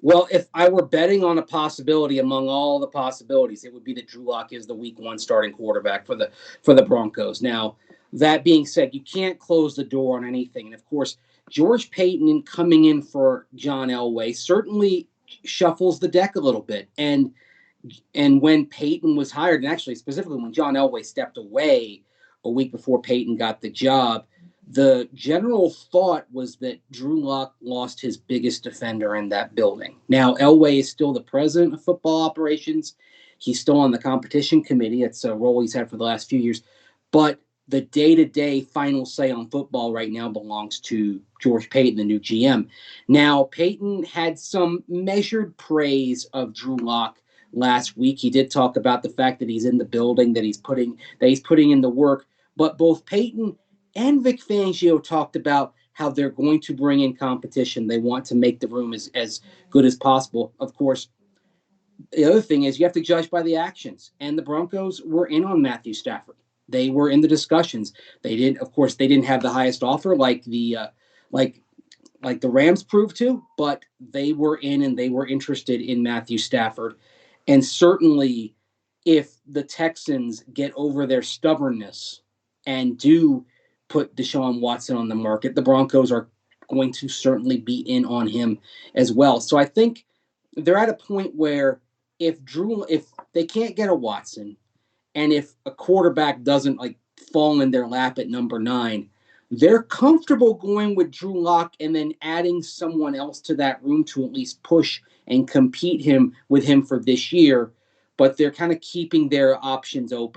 Well, if I were betting on a possibility among all the possibilities, it would be that Drew Lock is the Week 1 starting quarterback for the Broncos. Now, that being said, you can't close the door on anything. And of course, George Paton coming in for John Elway certainly shuffles the deck a little bit. And when Peyton was hired, and actually specifically when John Elway stepped away a week before Peyton got the job, the general thought was that Drew Lock lost his biggest defender in that building. Now, Elway is still the president of football operations. He's still on the competition committee. It's a role he's had for the last few years. But the day-to-day final say on football right now belongs to George Paton, the new GM. Now, Peyton had some measured praise of Drew Lock last week. He did talk about the fact that he's in the building, that he's putting in the work. But both Peyton and Vic Fangio talked about how they're going to bring in competition. They want to make the room as good as possible. Of course, the other thing is you have to judge by the actions. And the Broncos were in on Matthew Stafford. They were in the discussions. Of course, they didn't have the highest offer like like the Rams proved to, but they were in and they were interested in Matthew Stafford. And certainly, if the Texans get over their stubbornness and do put Deshaun Watson on the market, the Broncos are going to certainly be in on him as well. So I think they're at a point where if they can't get a Watson, and if a quarterback doesn't like fall in their lap at number 9, they're comfortable going with Drew Lock and then adding someone else to that room to at least push and compete with him for this year. But they're kind of keeping their options open